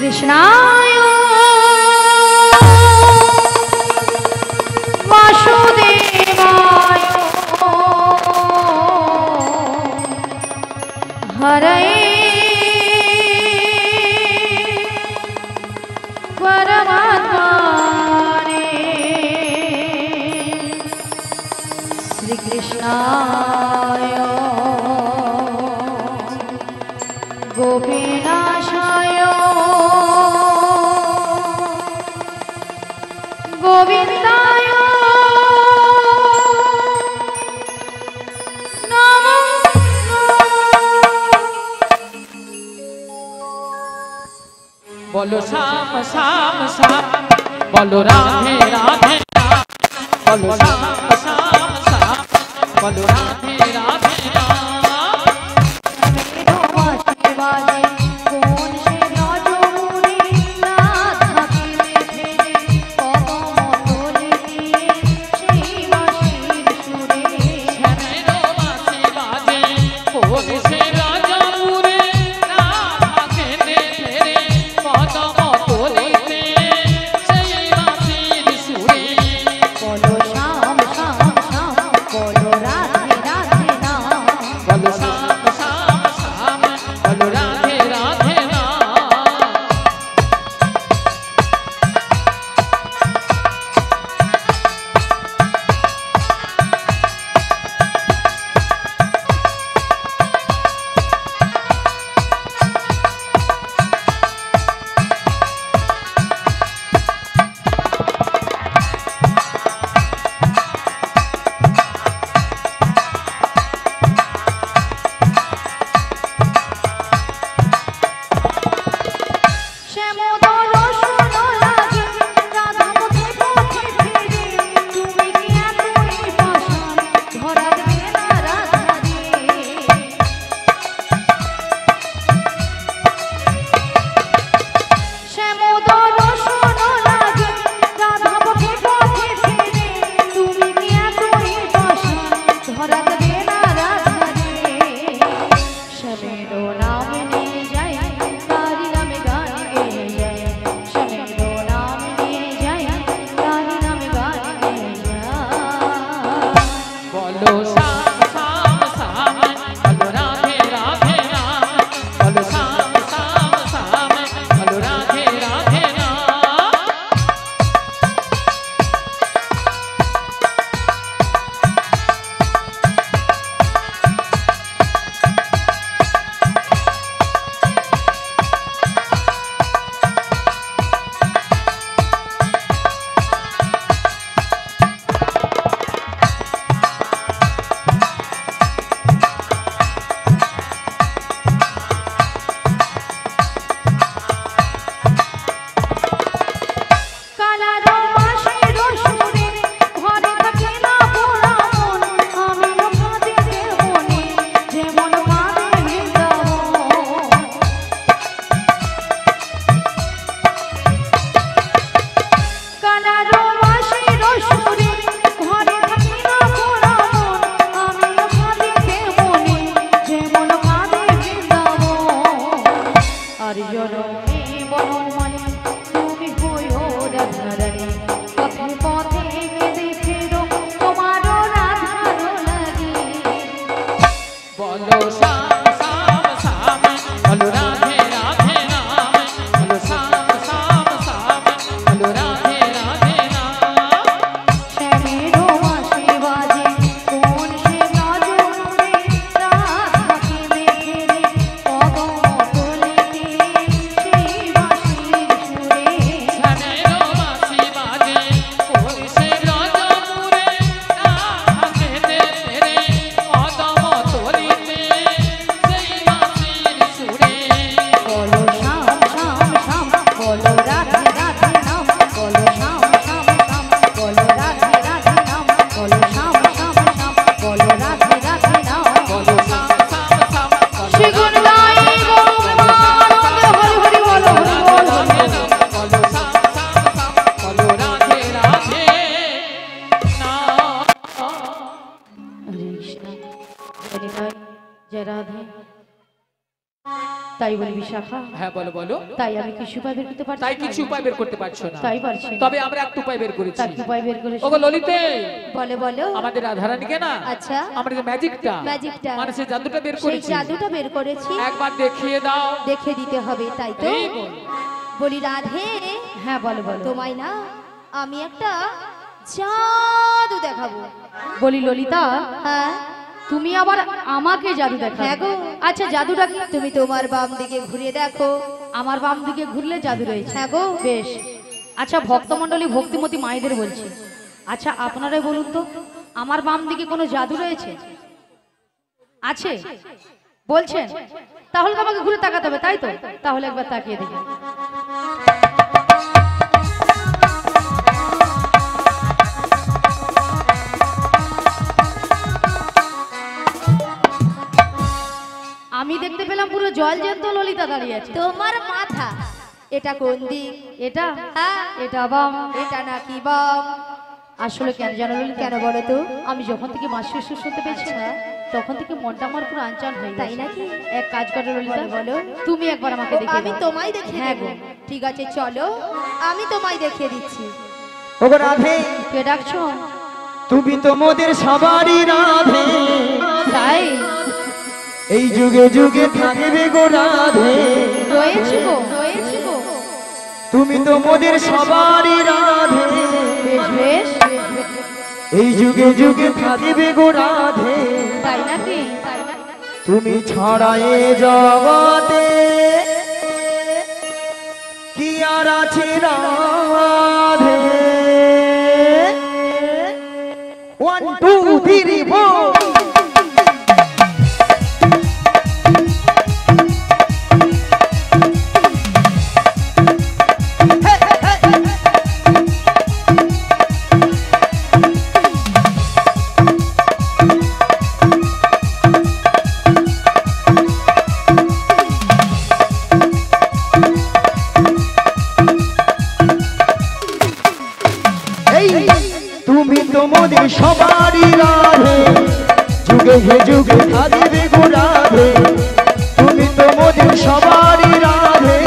कृष्णाय वासुदेवाय हरये परमात्मने श्री कृष्णाय गोपीनाशाय गोविंदाय नमो बोलो श्याम श्याम श्याम बोलो राधे राधे राम बोलो श्याम श्याम श्याम बोलो राधे राधे राम তাই বলি বিশাখা, হ্যাঁ বলো বলো। তাই আমি কিছু উপায় বের করতে পারছি তাই না। কিছু উপায় বের করতে পারছো না? তাই পারছি না। তবে আমরা একটা উপায় বের করেছি। তা কি উপায় বের করেছো? ওগো ললিতে, বলো বলো। আমাদের রাধারানীকে না, আচ্ছা। আমরা যে ম্যাজিকটা মানে সেই জাদুটা বের সেই করেছি, জাদুটা বের করেছি, একবার দেখিয়ে দাও। দেখে দিতে হবে তাই তো? এই বল। বলি রাধে, হ্যাঁ বলো বলো। তোমায় না আমি একটা জাদু দেখাবো। বলি ললিতা, হ্যাঁ তুমি আবার আমাকে জাদু দেখাবে? হ্যাঁ গো। আচ্ছা জাদুটা কি? তুমি তোমার বাম দিকে ঘুরিয়ে দেখো। আমার বাম দিকে ঘুরলে জাদু রয়েছে? হ্যাঁ গো। বেশ। আচ্ছা ভক্তমণ্ডলী ভক্তিমতী মায়েদের বলছি, আচ্ছা আপনারাই বলুন তো, আমার বাম দিকে কোনো জাদু রয়েছে? আছে বলছেন? তাহলে তো আমাকে ঘুরে তাকাতে হবে তাই তো? তাহলে একবার তাকিয়ে দেখি। আমি দেখতে পেলাম পুরো জল জ্যান্ত ললিতা দাঁড়িয়ে আছে। তোমার মাথা এটা কোন দিক? এটা এটা বাম। এটা নাকি বাম? আসলে কেন জানো ললিতা? কেন বলো তো? আমি যখন থেকে মাসির সুর শুনতে পেয়েছি না, তখন থেকে মনটা আমার পুরো আনচান হয়ে গেছে। তাই নাকি? এক কাজ করো ললিতা, বলো তুমি একবার আমাকে দেখিয়ে দাও। আমি তোমায় দেখিয়ে দেব। ঠিক আছে চলো, আমি তোমায় দেখিয়ে দিচ্ছি। ওগো রাধে, কে ডাকছো? তুমি তো মোদের সবারই রাধে, তাই এই যুগে যুগে থাকবে গো রাধে। রয়েছে গো, রয়েছে গো। তুমি তো মোদের সবারই রাধে, বেশ বেশ। এই যুগে যুগে থাকবে গো রাধে। তাই নাকি? তাই নাকি? তুমি ছাড়া এ জগতে কি আর আছে রাধে। 1 2 3 4 তুমি তো মোদের সবারই রাধে, যুগে হে যুগে থাকবে গো রাধে। তুমি তো মোদের সবারই রাধে,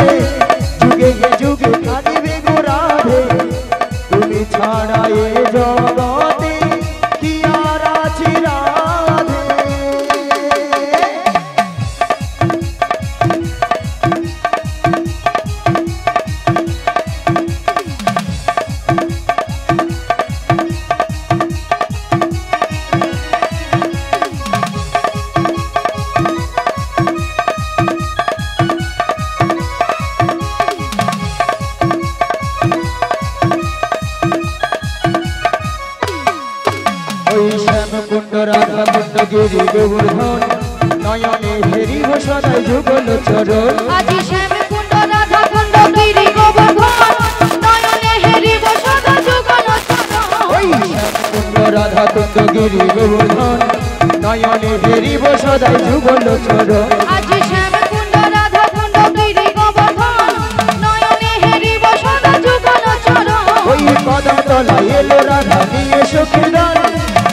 যুগে হে যুগে থাকবে গো রাধে। তুমি ছাড়া এ জগতে কি আর আছে রাধে। ওই শ্যামকুণ্ড রাধাকুণ্ড গিরি গোবর্ধন, নয়নে হেরিব সদাই যুগল চরণ। আজি শ্যামকুণ্ড রাধাকুণ্ড গিরি গোবর্ধন, নয়নে হেরিব সদা যুগল চরণ। ওই শ্যামকুণ্ড রাধাকুণ্ড গিরি গোবর্ধন, নয়নে হেরিব সদাই যুগল চরণ। আজি শ্যামকুণ্ড রাধাকুণ্ড গিরি গোবর্ধন, নয়নে হেরিব সদা যুগল চরণ। ওই কদম তলায় এলো রাধা নিয়ে সখীর দল,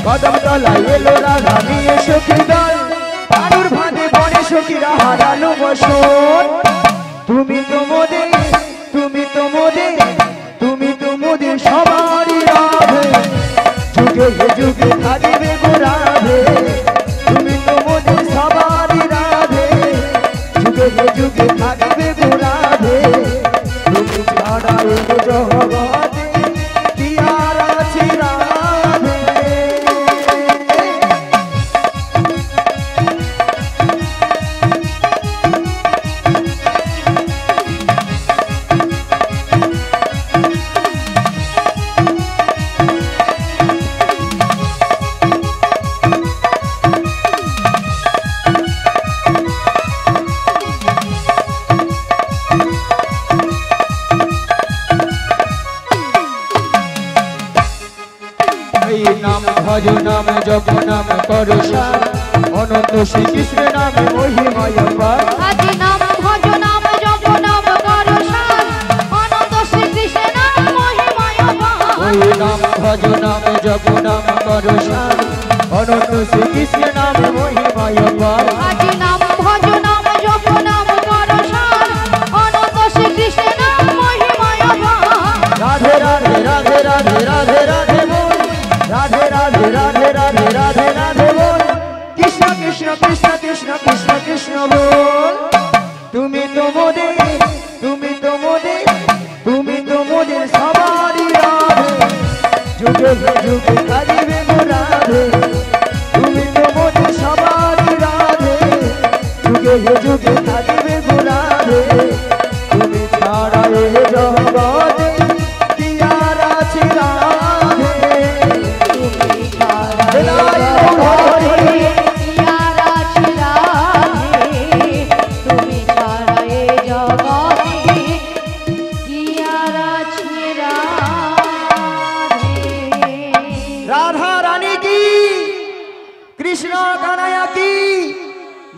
কদম তলায় এলো রাধা নিয়ে সখীর দল। পারুর ভাঁদে বনে সখীরা হারালো বসন। তুমি তো মোদের, তুমি তো মোদের, তুমি তো মোদের সবারই রাধে, যুগে হে যুগে থাকবে গো রাধে। তুমি তো মোদের সবারই রাধে, যুগে হে যুগে থাকবে গো রাধে। তুমি ছাড়া এ জগতে কি আর আছে রাধে। এই নাম ভজ নাম জপ নাম করো সার, অনন্ত শ্রীকৃষ্ণ নামে মহিমায় পার। আজি নাম ভজ নাম জপ নাম করো সার, অনন্ত শ্রীকৃষ্ণ নাম মহিমায় পার। ওই নাম ভজ নাম জপ নাম করো সার, অনন্ত শ্রীকৃষ্ণ নামে মহিমায় পার। আজি নাম ভজ নাম জপ নাম করো হে যুগে থাকিবে গো রাধে তুমি তো মনে সবারই রাধে যুগে হে যুগে থাকিবে গো রাধে তুমি ছাড়া এ জগতে কি আর আছে রাধে তুমি ছাড়া এ জগতে কি আর আছে রাধে, তুমি ছাড়া এ জগতে কি আর আছে রাধে। রাধা রানী কি কৃষ্ণ কানাইয়া কি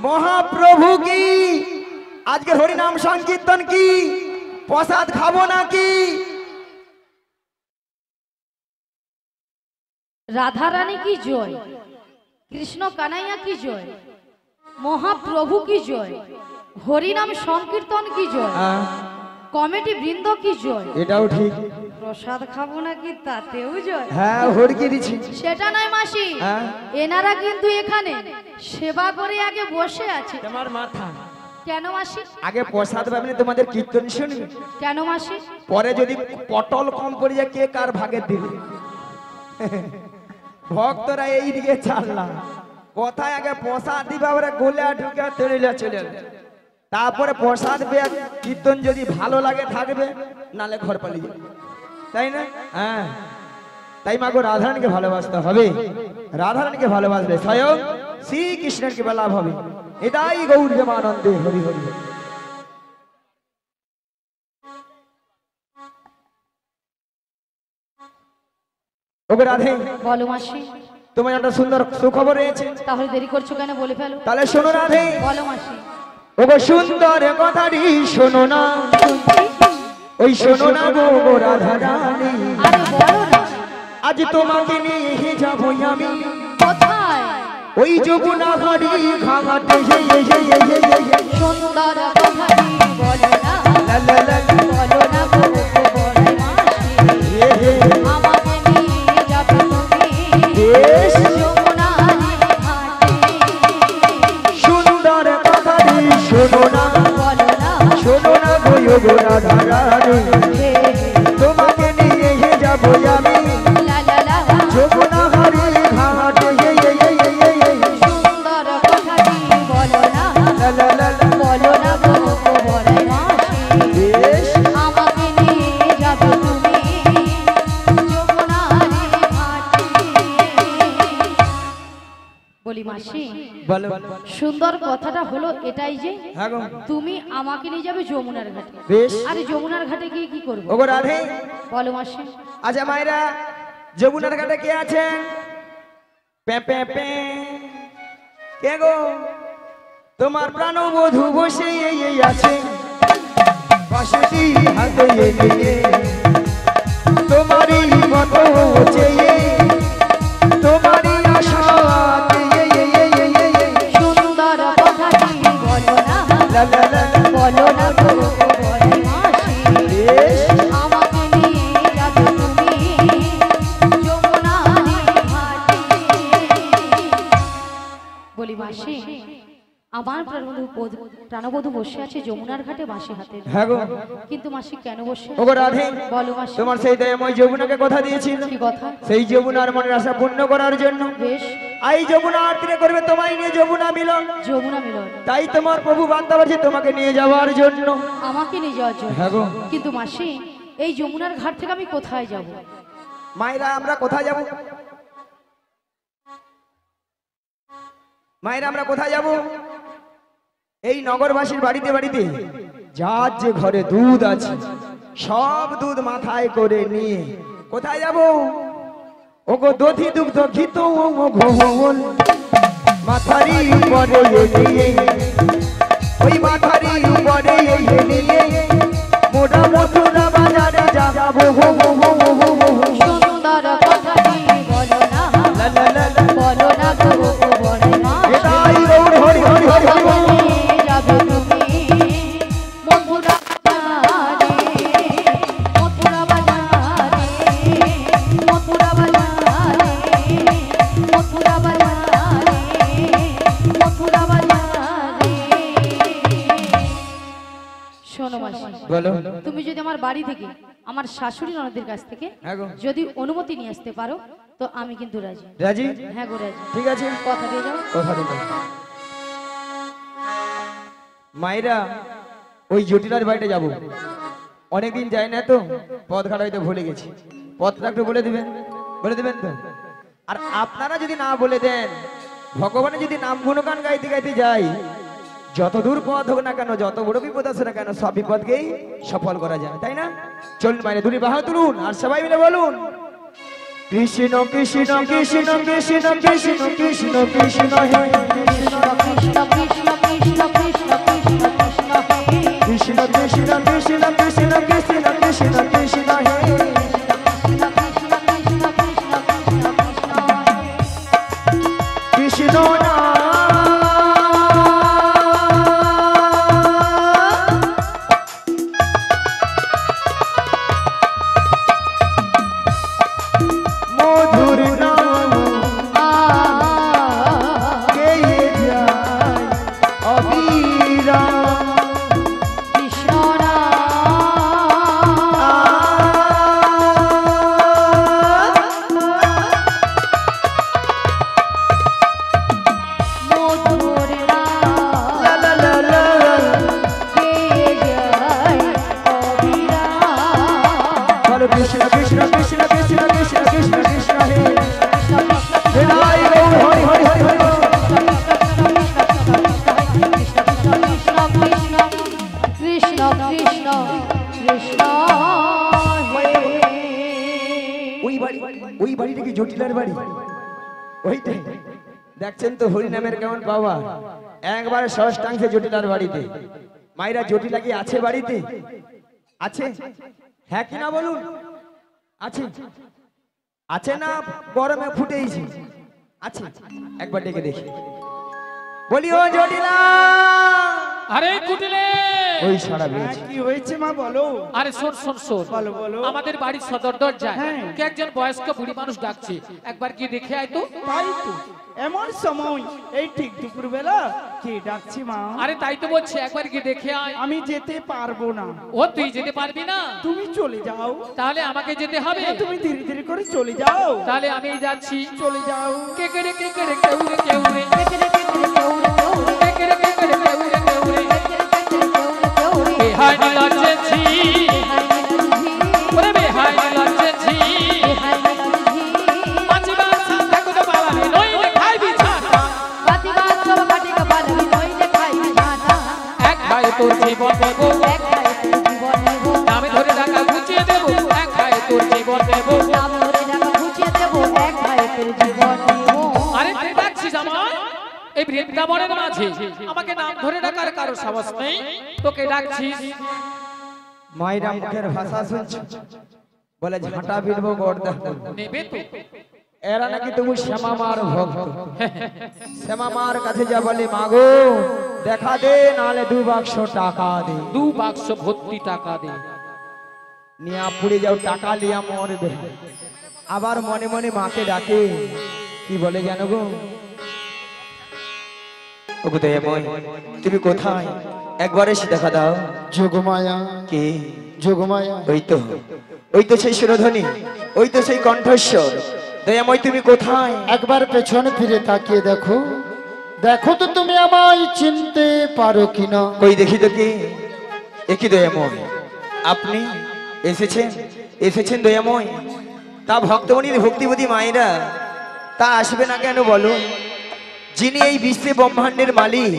মহাপ্রভু কি আজকে হরিনাম সংকীর্তন কি প্রসাদ খাবো নাকি রাধা রানী কি জয়, কৃষ্ণ কানাইয়া কি জয়, মহাপ্রভু কি জয়, হরিনাম সংকীর্তন কি জয়, কমিটি বৃন্দ কি জয়, এটাও ঠিক প্রসাদ খাবো নাকি তাতেও জয়। হ্যাঁ হরকি দিছি সেটা নয় মাসি, হ্যাঁ। এনারা কিন্তু এখানে সেবা করে আগে বসে আছে। তোমার মাথা কেন মাসি? আগে প্রসাদ পাবেন তোমাদের কীর্তন শুনবে কেন মাসি? পরে যদি পটল কম পড়ে যায় কে কার ভাগে দিবে ভক্তরা এই দিকে চাললাম কোথায় আগে প্রসাদ দিবে ওরা গোলে ঢুকে তেড়িলে চলে যাবে তারপরে প্রসাদ পেয়ে কীর্তন যদি ভালো লাগে থাকবে নালে ঘর পালিয়ে যাবে তাই না হ্যাঁ তাই মাগো রাধারানীকে ভালোবাসতে হবে রাধারানীকে ভালোবাসলে স্বয়ং শ্রীকৃষ্ণের কৃপা লাভ হবে এটাই গৌর প্রেমানন্দে হরি হরি হরি। ওগো রাধে বলো মাসি, তোমার একটা সুন্দর সুখবর রয়েছে তাহলে দেরি করছো কেন, বলে ফেলো। তাহলে শোনো রাধে বলো মাসি। ওগো সুন্দর কথাটি শোনো না ওই শোনো না গো রাধা রানী আরে বলো না, আজ তোমাকে নিয়ে যাবো আমি কোথায়? ওই যমুনা হাড়ি ঘাঘাটে সুন্দর কথাটি বলো না, বলো না গো বড় মাসি, আমাকে নিয়ে যাবে তুমি যমুনার ঘাটে। সুন্দর কথাটি শোনো না বলো না, শোনো না গো রাধা রানী হে তোমাকে নিয়ে যাবো আমি লা লা লা, যমুনা হাড়ি ঘাঘাটে সুন্দর কথাটি বলো না, বলো না গো বড় মাসি, আমাকে নিয়ে যাবে তুমি যমুনার ঘাটে। বলি মাসি, বলো সুন্দর কথাটা হলো এটাই যে হ্যাঁ গো তুমি আমাকে নিয়ে যাবে যমুনার ঘাটে। বেশ আরে যমুনার ঘাটে গিয়ে কি করবো? ওগো রাধে বলো মাসি। আচ্ছা মায়েরা যমুনার ঘাটে কে আছেন পে পে পে কে গো তোমার প্রাণবধূ বসে এই আছে বাঁশি হাতে নিয়ে তোমারই মতো চেয়ে তোমারই আশা সুন্দর কথাটি বলো না, বলো না গো বড় মাসি, আমাকে নিয়ে যাবে তুমি যমুনার ঘাটে। বলি মাসি, আমার প্রাণবধূ বসে আছে যমুনার ঘাটে বাঁশি হাতে। হ্যাঁ গো কিন্তু মাসি কেন বসে? ওগো রাধে বলো মাসি। তোমার সেই দয়াময় যমুনাকে কথা দিয়েছিল কি কথা? সেই যমুনার মনের আশা পূর্ণ করার জন্য বেশ, আই যমুনা আরতিরে করবে তোমায় নিয়ে যমুনা মিলন যমুনা মিলন তাই তোমার প্রভু বার্তা পাঠিয়ে তোমাকে নিয়ে যাওয়ার জন্য আমাকে নিয়ে যাওয়ার জন্য। হ্যাঁ গো কিন্তু মাসি, এই যমুনার ঘাট থেকে আমি কোথায় যাব? মায়েরা আমরা কোথায় যাব মায়েরা আমরা কোথায় যাব এই নগরবাসীর বাড়িতে বাড়িতে যার যে ঘরে দুধ আছে সব দুধ মাথায় করে নিয়ে কোথায় যাব ওগো দধি দুগ্ধ ঘিত ঘোল মাথারি উপরে নিয়ে ওই মাথারি উপরে নিয়ে মোটা মথুরা বাজারে যাবো সুন্দর কথাটি বলো না, বলো না গো বড় মাসি, এটাই গৌর হরি হরি হরি হরি আমাকে নিয়ে যাবে তুমি মথুরা বাজারে, মথুরা বাজারে, মথুরা বাজারে, মথুরা বাজারে, মথুরা বাজারে। শোনো মাসি, বলো বলো। তুমি যদি আমার বাড়ি থেকে আমার শাশুড়ি ননদের কাছ থেকে হ্যাঁ গো। যদি অনুমতি নিয়ে আসতে পারো তো আমি কিন্তু রাজি। রাজি? হ্যাঁ গো রাজি। ঠিক আছে, কথা দিয়ে যাও। কথা দিতে মায়েরা ওই জটিলার বাড়িতে যাব, অনেকদিন যাই না তো, পথ ঘাট হয়তো ভুলে গেছি, পথটা একটু বলে দিবেন, বলে দিবেন তো? আর আপনারা যদি না বলে দেন, ভগবানের যদি নাম গুণগান গাইতে গাইতে যাই, যত দূর পথ হোক না কেন, যত বড় বিপদ আসে না কেন, সব বিপদকেই সফল করা যায়, তাই না? চলুন মায়েরা দুটি বাহু তুলুন আর সবাই মিলে বলুন কৃষ্ণ কৃষ্ণ কৃষ্ণ কৃষ্ণ কৃষ্ণ কৃষ্ণ কৃষ্ণ হে কৃষ্ণ কৃষ্ণ কৃষ্ণ কৃষ্ণ কৃষ্ণ কৃষ্ণ কৃষ্ণ কৃষ্ণ কৃষ্ণ কৃষ্ণ কৃষ্ণ কৃষ্ণ কৃষ্ণ কৃষ্ণ হে কৃষ্ণ মধুর নাম গেয়ে যায় অবিরাম কৃষ্ণ মধুর লা লা লা লা গেয়ে যায় অবিরাম। বলো কৃষ্ণ কৃষ্ণ কৃষ্ণ কৃষ্ণ কৃষ্ণ কৃষ্ণ কৃষ্ণ হে হৃদয় গৌর হরি হরি হরি হরি কৃষ্ণ কৃষ্ণ কৃষ্ণ ওই বাড়িটা কি জটিলার বাড়ি? ওইটাই দেখছেন তো হরি নামের কেমন পাওয়া, একবারে ষষ্ঠাংশে জটিলার বাড়িতে। মায়েরা জটিলা কি আছে বাড়িতে? আছে? হ্যাঁ কি না বলুন? আছে? আছে না গরমে ফুটেইছে? আছে, একবার ডেকে দেখি, বলি ও জটিলা। আরে কুটিলে ওই সারা বেরিয়েছে। কি হয়েছে মা বলো? আরে শোন শোন শোন, বলো, বলো। আমাদের বাড়ির সদর দরজায় হ্যাঁ। কে একজন বয়স্ক বুড়ি মানুষ ডাকছে, একবার কি দেখে আয় তো। তাই তো, এমন সময় এই ঠিক দুপুর বেলা কে ডাকছি মা? আরে তাই তো বলছে, একবার কি দেখে আয়। আমি যেতে পারবো না। ও তুই যেতে পারবি না? তুমি চলে যাও। তাহলে আমাকে যেতে হবে। তুমি ধীরে ধীরে করে চলে যাও। তাহলে আমি যাচ্ছি। চলে যাও। কে কে রে কে কে রে কেউ রে কেউ রে কে কে রে কে কে রে কেউ রে কেউ রে বেহাই লজ্জেছি, ওরে বেহাই লজ্জেছি, বাঁচিবার সাথে কোনো বাবা নেই, নইলে খাইবি ছাতা। এক ভাই তোর জীবন দেব, নামে ধরে টাকা ঘুচিয়ে দেব, এক ভাই তোর জীবন দেব। আরে তুই ডাকছিস আমায় এই বৃন্দাবনের মাঝে, আমাকে নাম ধরে ডাকার কারো সাহস নেই, তোকে ডাকছিস। মায়েরা মুখের ভাষা শুনছো, বলে ঝাঁটা বিলবো গর্দা নেবে তো? এরা নাকি তুমি শ্যামামার ভক্ত। শ্যামামার কাছে যা বলে মাগো দেখা দে, নালে 2 বাক্স টাকা দে। 2 বাক্স ভর্তি টাকা দে। নিয়া পুড়ে যাও, টাকা লিয়া মরবে। আবার মনে মনে মাকে ডাকে, কি বলে জানো গো? ওগো দয়াময়, তুমি কোথায়? একবার এসে দেখা দাও। যোগমায়া, কে? যোগমায়া, ওই তো সেই সুরধ্বনি, ওই তো সেই কণ্ঠস্বর। দয়াময় তুমি কোথায়? একবার পেছনে ফিরে তাকিয়ে দেখো, দেখো তো তুমি আমায় চিনতে পারো কিনা। কই দেখি তো কে? একই দয়াময়, আপনি এসেছেন? এসেছেন দয়াময়? তা ভক্তমণির ভক্তিবতী মায়েরা তা আসবে না কেন বলো? যিনি এই বিশ্বে ব্রহ্মাণ্ডের মালিক,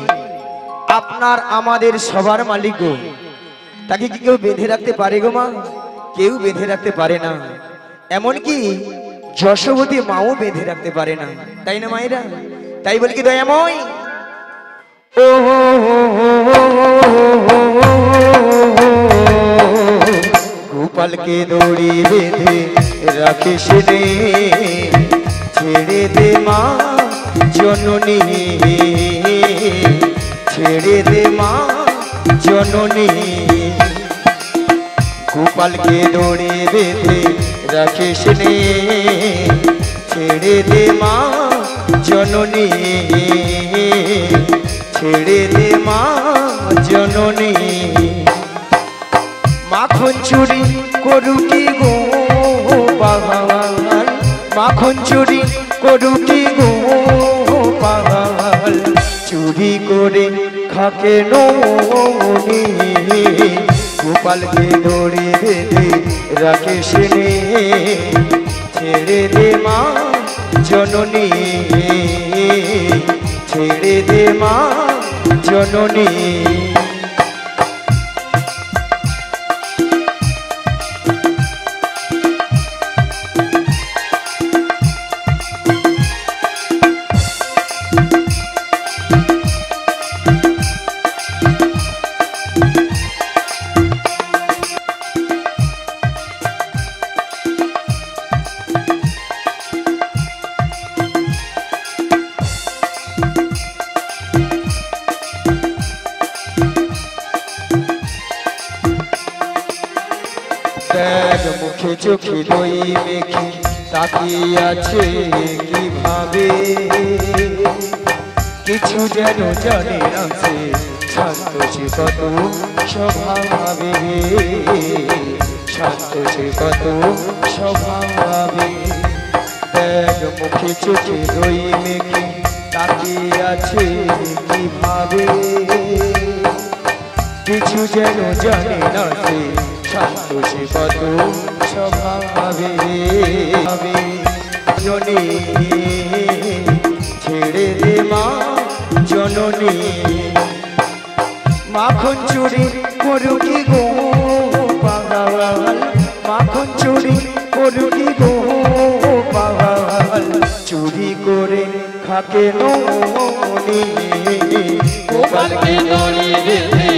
আপনার আমাদের সবার মালিক গো, তাকে কি কেউ বেঁধে রাখতে পারে গো মা? কেউ বেঁধে রাখতে পারে না, এমনকি যশোবতী মাও বেঁধে রাখতে পারে না, তাই না মায়েরা? তাই বলি কি দয়াময়, ও গোপালকে দড়ি বেঁধে রাখিস রে, ছেড়ে দে মা জননী, ছেড়ে দে মা জননী, গোপালকে দড়ি বেঁধে রাখিস রে, ছেড়ে দে মা জননী, ছেড়ে দে মা জননী। মাখন চুরি করুকি গো পাহাল, মাখন চুরি করুকি গো পাহাল, চুরি করে খাকে নৌনি গোপালকে দড়ি বেঁধে রাখে সেনে, ছেড়ে দে মা জননী, ছেড়ে দে মা জননী। দেখ মুখে চোখে দই মেখে তাকিয়ে আছে কিভাবে, কিছু যেন জানে না সে শান্ত সে কত স্বভাবে, শান্ত সে কত স্বভাবে। দেখ মুখে চোখে দই মেখে তাকিয়ে আছে কিভাবে, কিছু যেন জানে না সে শান্ত সে কত স্বভাবে। জননী ছেড়ে দে মা জননী, মাখন চুরি করুকি গো পাহাল, মাখন চুরি করুকি গো পাহাল, চুরি করে খাকে নৌনি গোপালকে দড়ি বেঁধে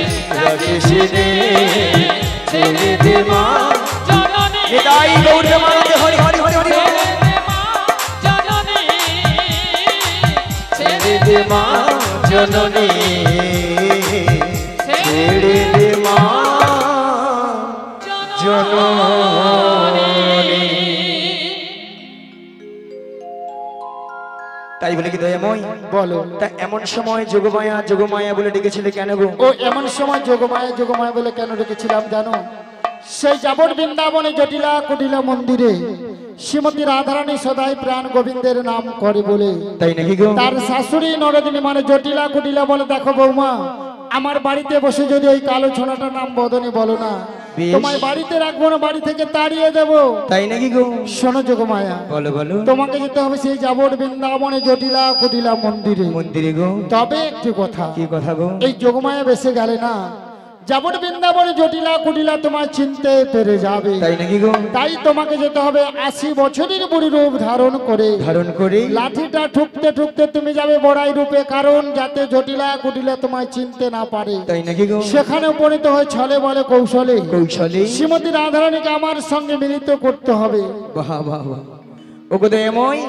রাখে সেনে, ছেড়ে দে মা জননী। নিতাই গৌর প্রেমানন্দে হরি হরি হরি হরি, ছেড়ে দে মা জননী, ছেড়ে দে মা জননী। তাই বলে কি দয়াময় বলো। তা এমন সময় যোগমায়া যোগমায়া বলে ডেকেছিলে কেন গো? ও এমন সময় যোগমায়া যোগমায়া বলে কেন রেখেছিলাম জানো? সেই যাবট বৃন্দাবনে জটিলা কুটিলা মন্দিরে শ্রীমতী রাধারানী সদাই প্রাণ গোবিন্দের নাম করে বলে তাই নাকি গো? তার শাশুড়ি নরদিনী মানে জটিলা কুটিলা বলে, দেখো বৌমা, আমার বাড়িতে বসে যদি ওই কালো ছোনাটার নাম বদনে বলো না, বেশ। তোমায় বাড়িতে রাখবো না, বাড়ি থেকে তাড়িয়ে দেবো। তাই নাকি গো? শোনো যোগমায়া, বলো বলো। তোমাকে যেতে হবে সেই যাবট বৃন্দাবনে জটিলা কুটিলা মন্দিরে। মন্দিরে গো? তবে একটি কথা, কি কথা গো? এই যোগমায়া বেসে গেলে না, যাবট বৃন্দাবনে জটিলা কুটিলা তোমার চিনতে পেরে যাবে। তাই নাকি গো? তাই তোমাকে যেতে হবে 80 বছরের বুড়ি রূপ ধারণ করে, ধারণ করে লাঠিটা ঠুকতে ঠুকতে তুমি যাবে বড়াই রূপে, কারণ যাতে জটিলা কুটিলা তোমায় চিনতে না পারে। তাই নাকি গো? সেখানে উপনীত হয়ে ছলে বলে কৌশলে কৌশলে শ্রীমতী রাধারানীকে আমার সঙ্গে মিলিত করতে হবে। বাহ বাহ বাহ। ওগো দয়াময়,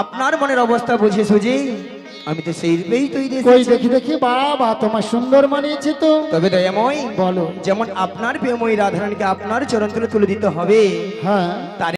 আপনার মনের অবস্থা বুঝে সুঝে আমি তো সেই রূপেই তৈরি কই এসেছি। দেখি দেখি, বাবা তোমার সুন্দর মানিয়েছে তো। তবে দয়াময় বলো। যেমন আপনার প্রেমময়ী রাধারানীকে আপনার চরণ তলে তুলে দিতে হবে, হ্যাঁ, তার